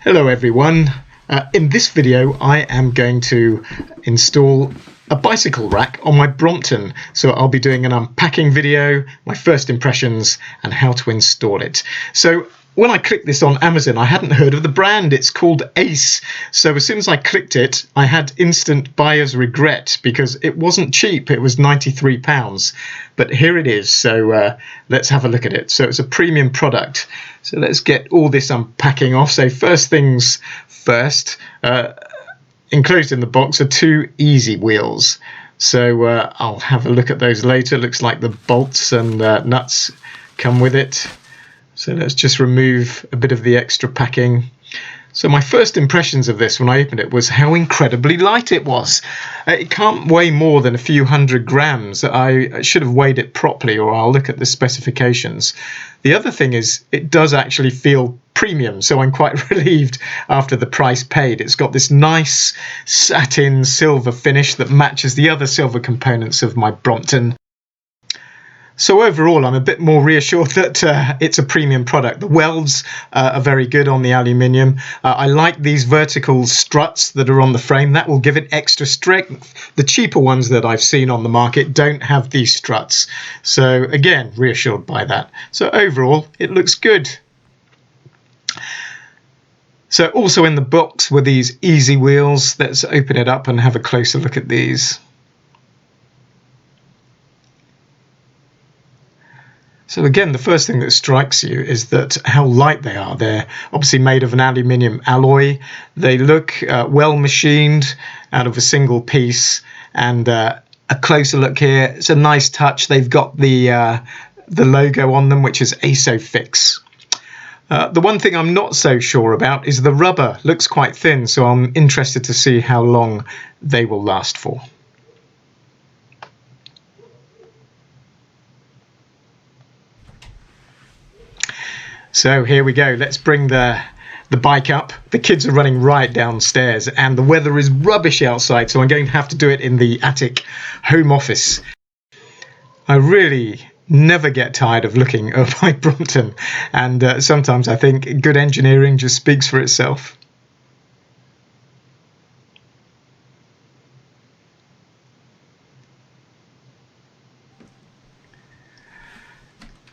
Hello everyone. In this video I am going to install a bicycle rack on my Brompton. So I'll be doing an unpacking video, my first impressions and how to install it. So when I clicked this on Amazon, I hadn't heard of the brand. It's called Ace. So as soon as I clicked it, I had instant buyer's regret because it wasn't cheap. It was £93. But here it is. So let's have a look at it. So it's a premium product. So let's get all this unpacking off. So first things first, enclosed in the box are two easy wheels. So I'll have a look at those later. Looks like the bolts and nuts come with it. So let's just remove a bit of the extra packing. So my first impressions of this when I opened it was how incredibly light it was. It can't weigh more than a few hundred grams. I should have weighed it properly, or I'll look at the specifications. The other thing is it does actually feel premium, so I'm quite relieved after the price paid. It's got this nice satin silver finish that matches the other silver components of my Brompton. So overall, I'm a bit more reassured that it's a premium product. The welds are very good on the aluminium. I like these vertical struts that are on the frame. That will give it extra strength. The cheaper ones that I've seen on the market don't have these struts. So again, reassured by that. So overall, it looks good. So also in the box were these easy wheels. Let's open it up and have a closer look at these. So again, the first thing that strikes you is that how light they are. They're obviously made of an aluminium alloy. They look well machined out of a single piece. And a closer look here, it's a nice touch. They've got the logo on them, which is ASOFIX. The one thing I'm not so sure about is the rubber. Looks quite thin, so I'm interested to see how long they will last for. So here we go. Let's bring the bike up. The kids are running right downstairs and the weather is rubbish outside, so I'm going to have to do it in the attic home office. I really never get tired of looking at my Brompton, and sometimes I think good engineering just speaks for itself.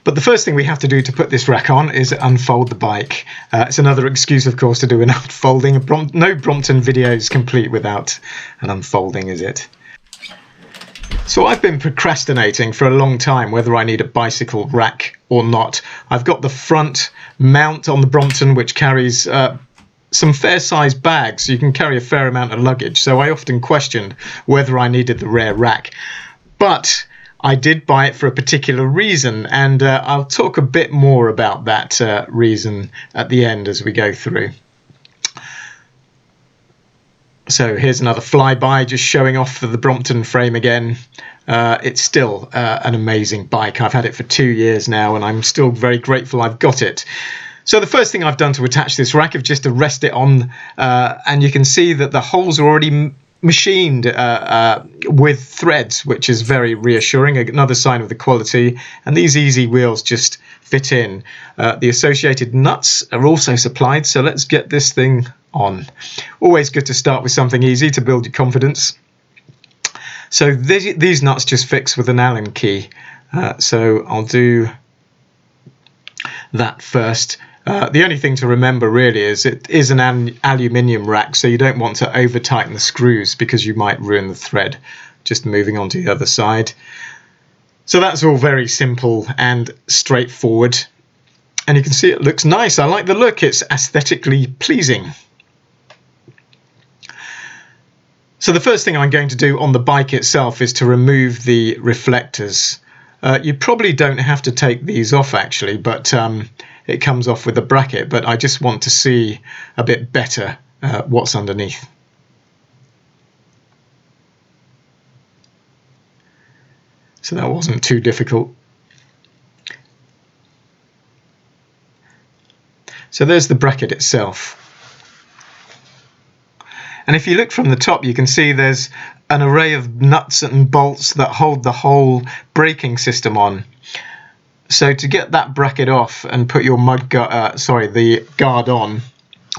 But the first thing we have to do to put this rack on is unfold the bike. It's another excuse, of course, to do an unfolding. No Brompton video is complete without an unfolding, is it? So I've been procrastinating for a long time whether I need a bicycle rack or not. I've got the front mount on the Brompton, which carries some fair-sized bags. You can carry a fair amount of luggage. So I often questioned whether I needed the rear rack. But I did buy it for a particular reason, and I'll talk a bit more about that reason at the end as we go through. So here's another flyby, just showing off the Brompton frame again. It's still an amazing bike. I've had it for 2 years now, and I'm still very grateful I've got it. So the first thing I've done to attach this rack is just to rest it on, and you can see that the holes are already machined with threads, which is very reassuring, another sign of the quality. And these easy wheels just fit in. The associated nuts are also supplied, so let's get this thing on. Always good to start with something easy to build your confidence. So these nuts just fix with an Allen key, so I'll do that first. The only thing to remember really is it is an aluminium rack, so you don't want to over tighten the screws because you might ruin the thread. Just moving on to the other side. So that's all very simple and straightforward, and you can see it looks nice. I like the look, it's aesthetically pleasing. So the first thing I'm going to do on the bike itself is to remove the reflectors. You probably don't have to take these off actually, but it comes off with a bracket, but I just want to see a bit better what's underneath. So that wasn't too difficult. So there's the bracket itself. And if you look from the top, you can see there's an array of nuts and bolts that hold the whole braking system on. So to get that bracket off and put your the guard on,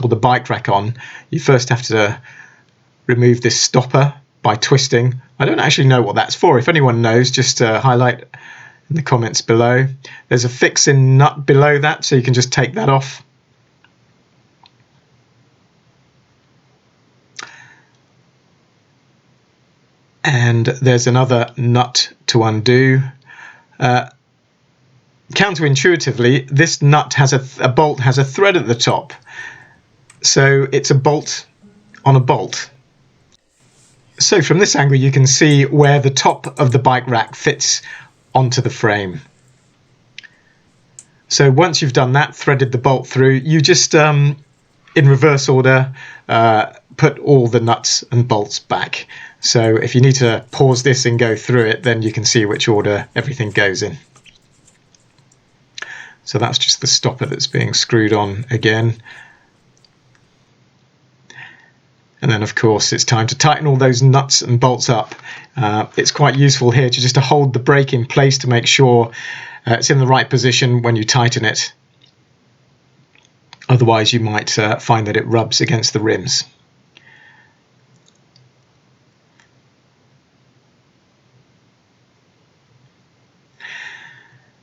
or the bike rack on, you first have to remove this stopper by twisting. I don't actually know what that's for. If anyone knows, just highlight in the comments below. There's a fixing nut below that, so you can just take that off. And there's another nut to undo. Counterintuitively, this nut has a bolt has a thread at the top, so it's a bolt on a bolt. So from this angle you can see where the top of the bike rack fits onto the frame. So once you've done that, threaded the bolt through, you just in reverse order put all the nuts and bolts back. So if you need to pause this and go through it, then you can see which order everything goes in. So that's just the stopper that's being screwed on again. And then of course it's time to tighten all those nuts and bolts up. It's quite useful here to just to hold the brake in place to make sure it's in the right position when you tighten it. Otherwise you might find that it rubs against the rims.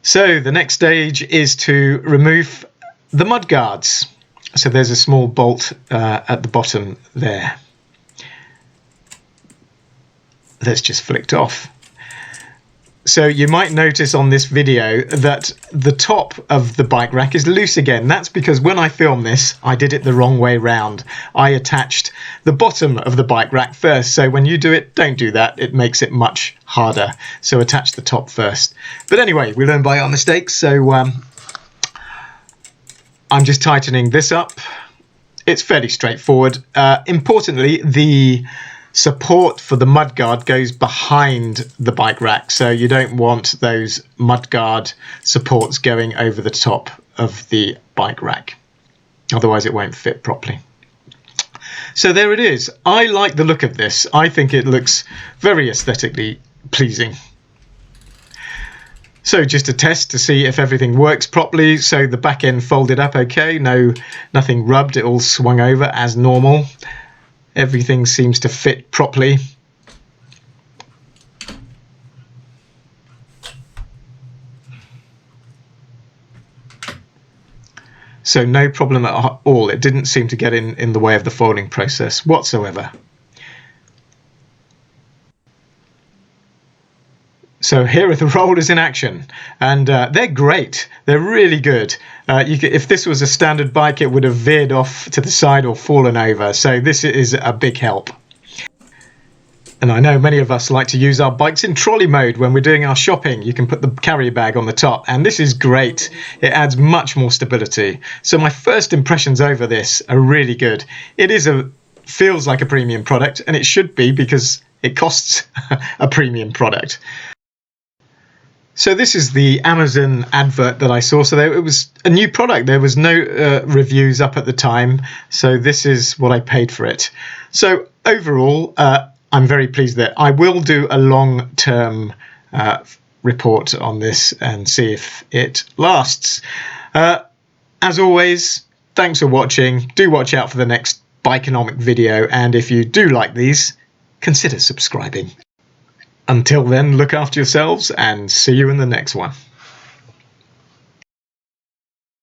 So the next stage is to remove the mud guards. So there's a small bolt at the bottom there. That's just flicked off. So you might notice on this video that the top of the bike rack is loose again. That's because when I filmed this, I did it the wrong way round. I attached the bottom of the bike rack first. So when you do it, don't do that. It makes it much harder. So attach the top first. But anyway, we learn by our mistakes. So I'm just tightening this up. It's fairly straightforward. Importantly, the support for the mudguard goes behind the bike rack, so you don't want those mudguard supports going over the top of the bike rack. Otherwise it won't fit properly. So there it is. I like the look of this. I think it looks very aesthetically pleasing. So just a test to see if everything works properly. So the back end folded up okay, nothing rubbed, it all swung over as normal. Everything seems to fit properly. So no problem at all. It didn't seem to get in the way of the folding process whatsoever. So here are the rollers in action, and they're great. They're really good. If this was a standard bike, it would have veered off to the side or fallen over. So this is a big help. And I know many of us like to use our bikes in trolley mode when we're doing our shopping. You can put the carry bag on the top, and this is great. It adds much more stability. So my first impressions over this are really good. Feels like a premium product, and it should be because it costs a premium product. So this is the Amazon advert that I saw. So it was a new product. There was no reviews up at the time. So this is what I paid for it. So overall, I'm very pleased that I will do a long-term report on this and see if it lasts. As always, thanks for watching. Do watch out for the next Bikeonomic video. And if you do like these, consider subscribing. Until then, look after yourselves and see you in the next one.